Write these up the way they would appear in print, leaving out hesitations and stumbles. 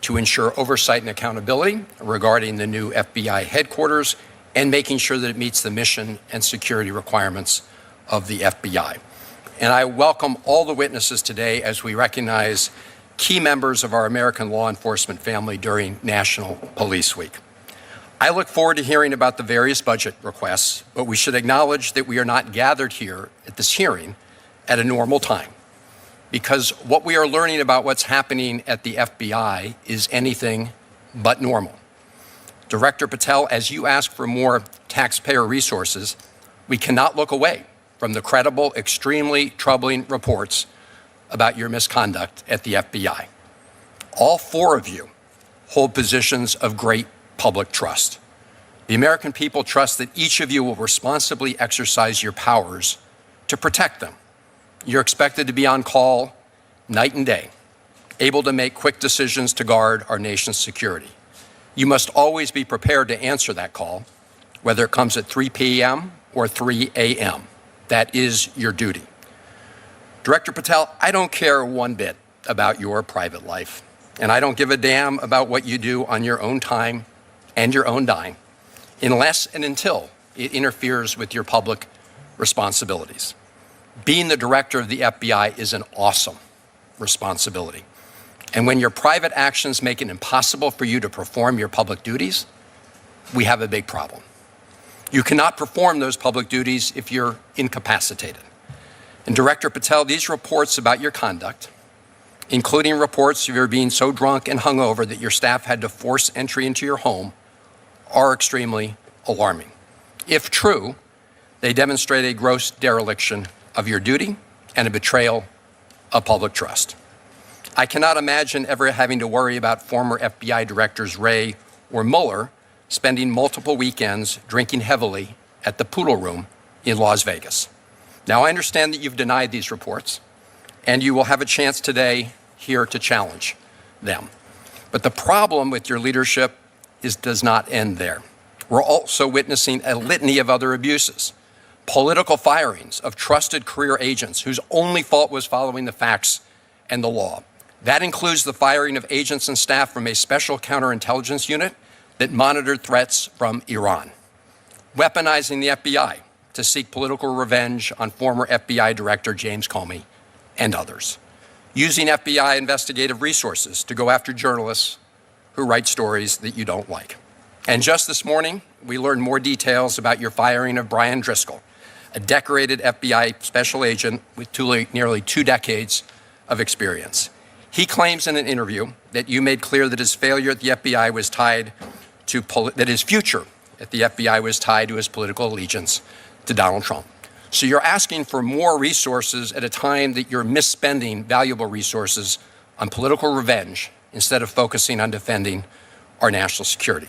to ensure oversight and accountability regarding the new FBI headquarters and making sure that it meets the mission and security requirements of the FBI. And I welcome all the witnesses today as we recognize key members of our American law enforcement family during National Police Week. I look forward to hearing about the various budget requests, but we should acknowledge that we are not gathered here at this hearing at a normal time, because what we are learning about what's happening at the FBI is anything but normal. Director Patel, as you ask for more taxpayer resources, we cannot look away from the credible, extremely troubling reports about your misconduct at the FBI. All four of you hold positions of great public trust. The American people trust that each of you will responsibly exercise your powers to protect them. You're expected to be on call night and day, able to make quick decisions to guard our nation's security. You must always be prepared to answer that call, whether it comes at 3 p.m. or 3 a.m. That is your duty. Director Patel, I don't care one bit about your private life, and I don't give a damn about what you do on your own time and your own dime, unless and until it interferes with your public responsibilities. Being the director of the FBI is an awesome responsibility. And when your private actions make it impossible for you to perform your public duties, we have a big problem. You cannot perform those public duties if you're incapacitated. And Director Patel, these reports about your conduct, including reports of your being so drunk and hungover that your staff had to force entry into your home, are extremely alarming. If true, they demonstrate a gross dereliction of your duty and a betrayal of public trust. I cannot imagine ever having to worry about former FBI directors Wray or Mueller spending multiple weekends drinking heavily at the Poodle Room in Las Vegas. Now, I understand that you've denied these reports, and you will have a chance today here to challenge them. But the problem with your leadership does not end there. We're also witnessing a litany of other abuses. Political firings of trusted career agents whose only fault was following the facts and the law. That includes the firing of agents and staff from a special counterintelligence unit that monitored threats from Iran. Weaponizing the FBI to seek political revenge on former FBI Director James Comey and others. Using FBI investigative resources to go after journalists who write stories that you don't like. And just this morning, we learned more details about your firing of Brian Driscoll, a decorated FBI special agent with nearly 2 decades of experience. He claims in an interview that you made clear that his failure at the FBI was tied to, that his future at the FBI was tied to his political allegiance to Donald Trump. So you're asking for more resources at a time that you're misspending valuable resources on political revenge instead of focusing on defending our national security.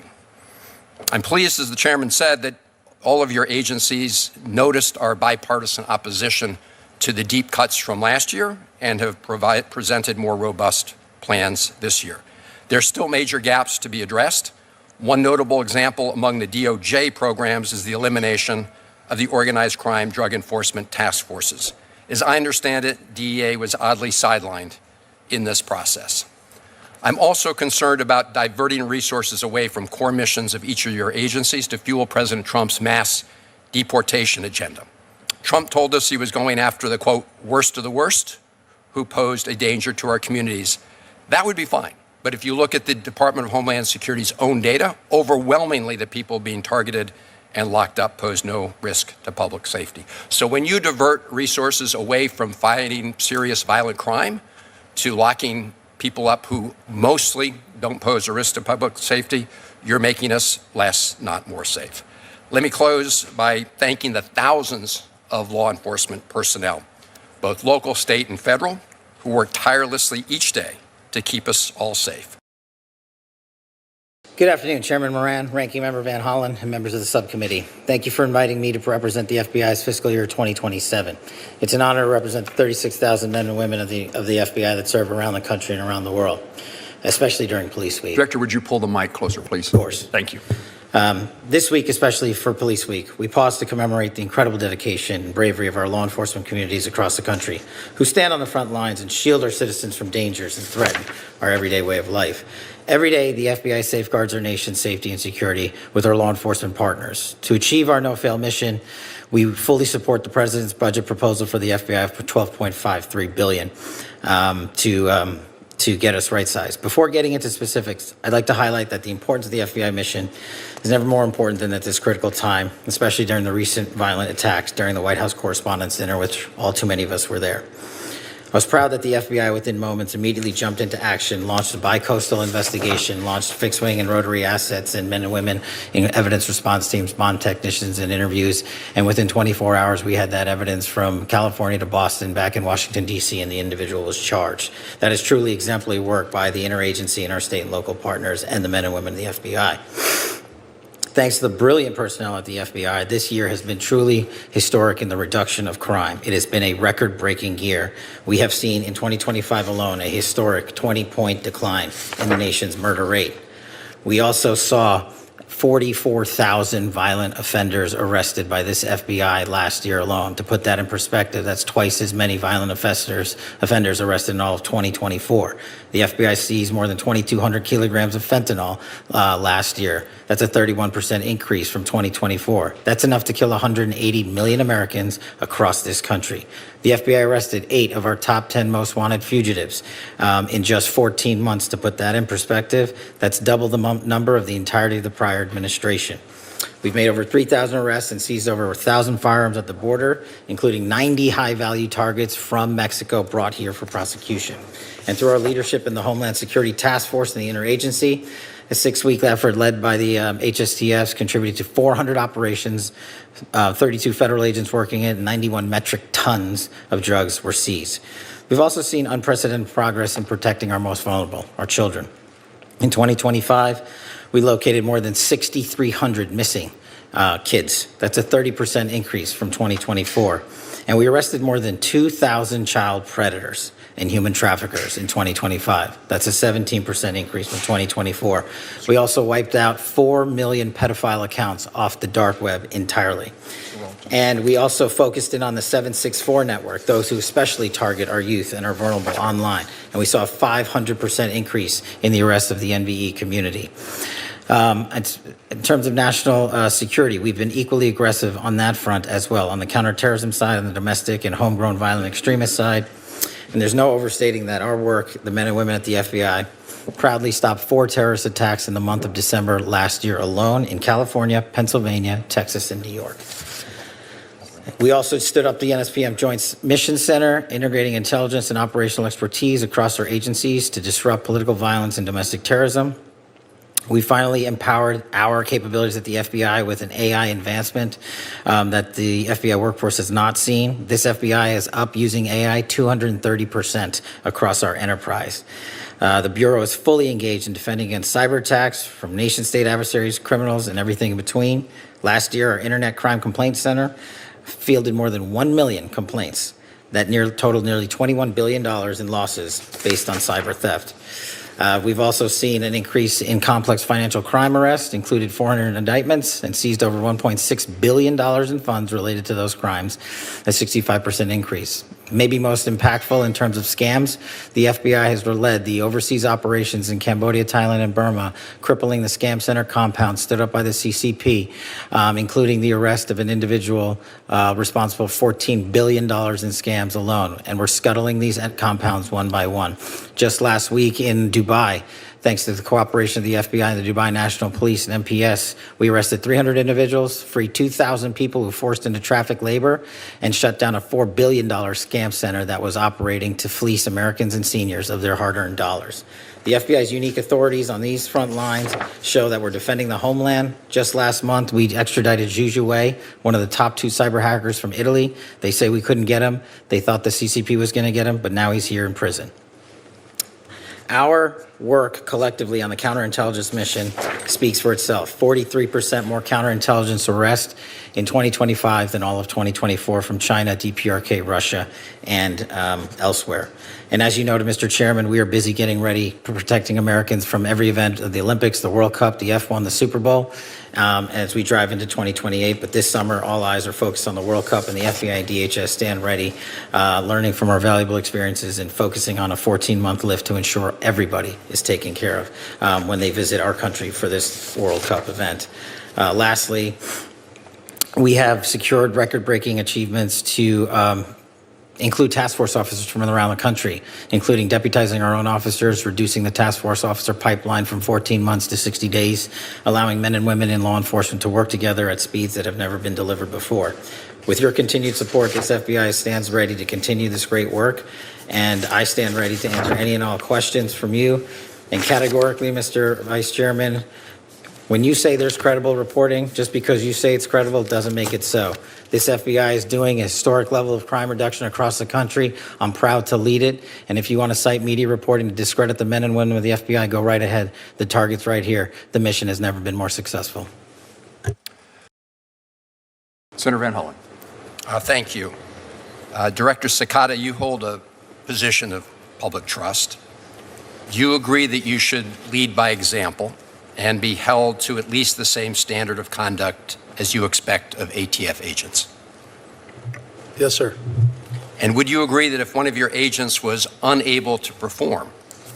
I'm pleased, as the chairman said, that all of your agencies noticed our bipartisan opposition to the deep cuts from last year and have presented more robust plans this year. There are still major gaps to be addressed. One notable example among the DOJ programs is the elimination of the organized crime drug enforcement task forces. As I understand it, DEA was oddly sidelined in this process. I'm also concerned about diverting resources away from core missions of each of your agencies to fuel President Trump's mass deportation agenda. Trump told us he was going after the, quote, worst of the worst who posed a danger to our communities. That would be fine. But if you look at the Department of Homeland Security's own data, overwhelmingly the people being targeted and locked up pose no risk to public safety. So when you divert resources away from fighting serious violent crime to locking people up who mostly don't pose a risk to public safety, you're making us less, not more safe. Let me close by thanking the thousands of law enforcement personnel, both local, state, and federal, who work tirelessly each day to keep us all safe. Good afternoon, Chairman Moran, Ranking Member Van Hollen, and members of the subcommittee. Thank you for inviting me to represent the FBI's fiscal year 2027. It's an honor to represent the 36,000 men and women of the FBI that serve around the country and around the world, especially during Police Week. Director, would you pull the mic closer, please? Of course. Thank you. This week, especially for Police Week, we pause to commemorate the incredible dedication and bravery of our law enforcement communities across the country who stand on the front lines and shield our citizens from dangers that threaten our everyday way of life. Every day, the FBI safeguards our nation's safety and security with our law enforcement partners. To achieve our no-fail mission, we fully support the President's budget proposal for the FBI for $12.53 billion to get us right-sized. Before getting into specifics, I'd like to highlight that the importance of the FBI mission is never more important than at this critical time, especially during the recent violent attacks during the White House Correspondents' Dinner, which all too many of us were there. I was proud that the FBI within moments immediately jumped into action, launched a bi-coastal investigation, launched fixed-wing and rotary assets and men and women in evidence response teams, bond technicians, and interviews. And within 24 hours, we had that evidence from California to Boston, back in Washington, D.C., and the individual was charged. That is truly exemplary work by the interagency and our state and local partners and the men and women of the FBI. Thanks to the brilliant personnel at the FBI, this year has been truly historic in the reduction of crime. It has been a record-breaking year. We have seen in 2025 alone a historic 20-point decline in the nation's murder rate. We also saw 44,000 violent offenders arrested by this FBI last year alone. To put that in perspective, that's twice as many violent offenders arrested in all of 2024. The FBI seized more than 2,200 kilograms of fentanyl last year. That's a 31% increase from 2024. That's enough to kill 180 million Americans across this country. The FBI arrested 8 of our top 10 most wanted fugitives in just 14 months. To put that in perspective, that's double the number of the entirety of the prior administration. We've made over 3,000 arrests and seized over 1,000 firearms at the border, including 90 high-value targets from Mexico brought here for prosecution. And through our leadership in the Homeland Security Task Force and the interagency, a 6-week effort led by the HSTFs contributed to 400 operations, 32 federal agents working it, and 91 metric tons of drugs were seized. We've also seen unprecedented progress in protecting our most vulnerable, our children. In 2025, we located more than 6,300 missing kids. That's a 30% increase from 2024. And we arrested more than 2,000 child predators and human traffickers in 2025. That's a 17% increase from 2024. We also wiped out 4 million pedophile accounts off the dark web entirely. And we also focused in on the 764 network, those who especially target our youth and are vulnerable online. And we saw a 500% increase in the arrest of the NVE community. In terms of national security, we've been equally aggressive on that front as well, on the counterterrorism side, on the domestic and homegrown violent extremist side. And there's no overstating that our work, the men and women at the FBI, proudly stopped 4 terrorist attacks in the month of December last year alone in California, Pennsylvania, Texas, and New York. We also stood up the NSPM Joint Mission Center, integrating intelligence and operational expertise across our agencies to disrupt political violence and domestic terrorism. We finally empowered our capabilities at the FBI with an AI advancement that the FBI workforce has not seen. This FBI is up using AI 230% across our enterprise. The Bureau is fully engaged in defending against cyber attacks from nation-state adversaries, criminals, and everything in between. Last year, our Internet Crime Complaint Center fielded more than 1 million complaints that totaled nearly $21 billion in losses based on cyber theft. We've also seen an increase in complex financial crime arrests, included 400 indictments, and seized over $1.6 billion in funds related to those crimes, a 65% increase. Maybe most impactful in terms of scams, the FBI has led the overseas operations in Cambodia, Thailand, and Burma, crippling the scam center compound stood up by the CCP, including the arrest of an individual responsible for $14 billion in scams alone. And we're scuttling these compounds one by one. Just last week in Dubai, thanks to the cooperation of the FBI and the Dubai National Police and MPS, we arrested 300 individuals, freed 2,000 people who forced into traffic labor, and shut down a $4 billion scam center that was operating to fleece Americans and seniors of their hard-earned dollars. The FBI's unique authorities on these front lines show that we're defending the homeland. Just last month, we extradited Zhu Wei, one of the top 2 cyber hackers from Italy. They say we couldn't get him. They thought the CCP was going to get him, but now he's here in prison. Our work collectively on the counterintelligence mission speaks for itself. 43% more counterintelligence arrests in 2025 than all of 2024 from China, DPRK, Russia, and elsewhere. And as you noted, Mr. Chairman, we are busy getting ready for protecting Americans from every event of the Olympics, the World Cup, the F1, the Super Bowl, as we drive into 2028. But this summer, all eyes are focused on the World Cup, and the FBI and DHS stand ready, learning from our valuable experiences and focusing on a 14-month lift to ensure everybody is taken care of when they visit our country for this World Cup event. Lastly, we have secured record-breaking achievements to include task force officers from around the country, including deputizing our own officers, reducing the task force officer pipeline from 14 months to 60 days, allowing men and women in law enforcement to work together at speeds that have never been delivered before. With your continued support, this FBI stands ready to continue this great work, and I stand ready to answer any and all questions from you. And categorically, Mr. Vice Chairman, when you say there's credible reporting, just because you say it's credible doesn't make it so. This FBI is doing a historic level of crime reduction across the country. I'm proud to lead it. And if you want to cite media reporting to discredit the men and women of the FBI, go right ahead. The target's right here. The mission has never been more successful. Senator Van Hollen. Thank you. Director Sakata, you hold a position of public trust. Do you agree that you should lead by example and be held to at least the same standard of conduct as you expect of ATF agents? Yes, sir. And would you agree that if one of your agents was unable to perform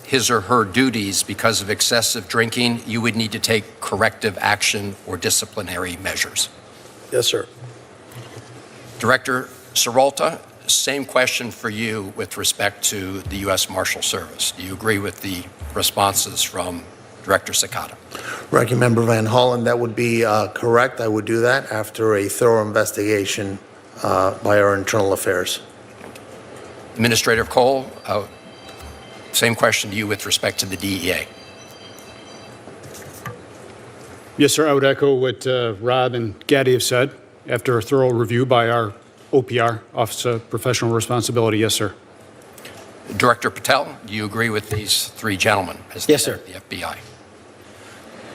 his or her duties because of excessive drinking, you would need to take corrective action or disciplinary measures? Yes, sir. Director Seralta, same question for you with respect to the U.S. Marshal Service. Do you agree with the responses from Director Sakata? Ranking Member Van Hollen, that would be correct. I would do that after a thorough investigation by our internal affairs. Administrator Cole, same question to you with respect to the DEA. Yes, sir. I would echo what Rob and Gaddy have said. After a thorough review by our OPR, Office of Professional Responsibility, yes, sir. Director Patel, do you agree with these three gentlemen as Yes, the head sir. of the FBI?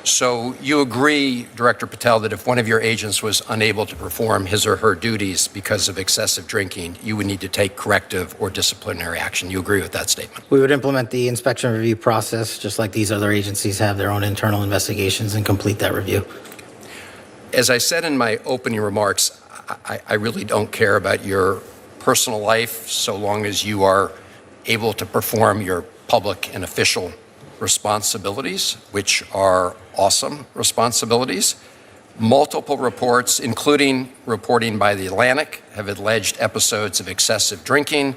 So you agree, Director Patel, that if one of your agents was unable to perform his or her duties because of excessive drinking, you would need to take corrective or disciplinary action. You agree with that statement? We would implement the inspection review process, just like these other agencies have their own internal investigations, and complete that review. As I said in my opening remarks, I really don't care about your personal life so long as you are able to perform your public and official responsibilities, which are awesome responsibilities. Multiple reports, including reporting by The Atlantic, have alleged episodes of excessive drinking,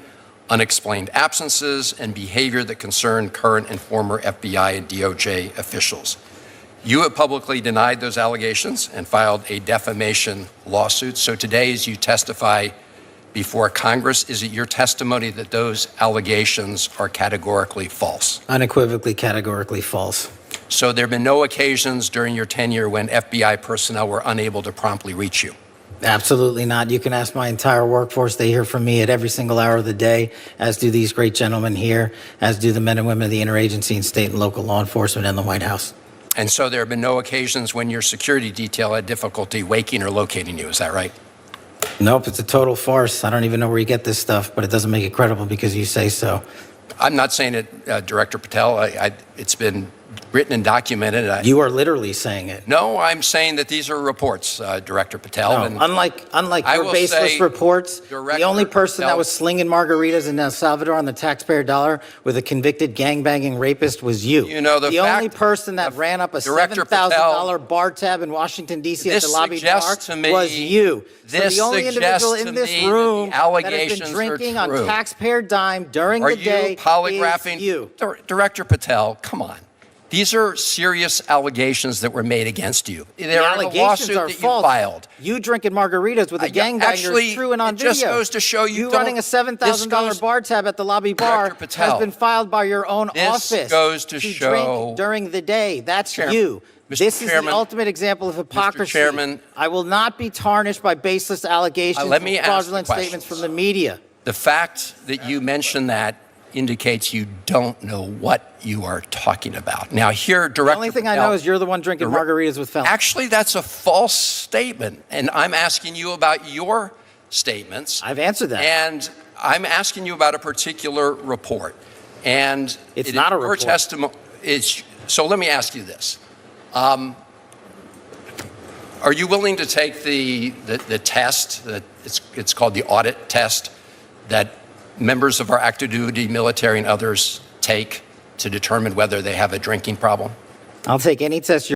unexplained absences, and behavior that concern current and former FBI and DOJ officials. You have publicly denied those allegations and filed a defamation lawsuit. So today, as you testify before Congress, is it your testimony that those allegations are categorically false? Unequivocally, categorically false. So there have been no occasions during your tenure when FBI personnel were unable to promptly reach you? Absolutely not. You can ask my entire workforce. They hear from me at every single hour of the day, as do these great gentlemen here, as do the men and women of the interagency and state and local law enforcement and the White House. And so there have been no occasions when your security detail had difficulty waking or locating you, is that right? Nope, it's a total farce. I don't even know where you get this stuff, but it doesn't make it credible because you say so. I'm not saying it, Director Patel. It's been written and documented. You are literally saying it. No, I'm saying that these are reports, Director Patel. No, And unlike I your will baseless say, reports, the Director only person that Patel- was slinging margaritas in El Salvador on the taxpayer dollar with a convicted gangbanging rapist was you. You know, the only fact- person that ran up a Director $7,000 bar tab in Washington, D.C. at the This lobby bar suggests to me- was you. So this the only individual suggests in to this me that room the that has allegations been are drinking true. on taxpayer dime during Are the day you polygraphing? is you. Director Patel, come on. These are serious allegations that were made against you. The They're in a allegations lawsuit are that false. you filed. You drinking margaritas with a gangbanger actually, is true and on it video. just goes to show you don't- running a this $7,000 goes- bar tab at the lobby bar Director Patel, has been filed by your own this office. goes to show- drink during the day. That's Chairman- you. Mr. This is Chairman- the ultimate example of hypocrisy. Chairman- I will not be tarnished by baseless allegations let and me ask fraudulent the statements questions. from the media. The fact that you mentioned that indicates you don't know what you are talking about. Now, here, Director The only thing I Patel- know is you're the one drinking margaritas with felons. Actually, that's a false statement, and I'm asking you about your statements. I've answered that. And I'm asking you about a particular report. And It's not a your report. testimony is, so let me ask you this. Are you willing to take the test, that it's called the audit test, that members of our active duty military and others take to determine whether they have a drinking problem? I'll take any test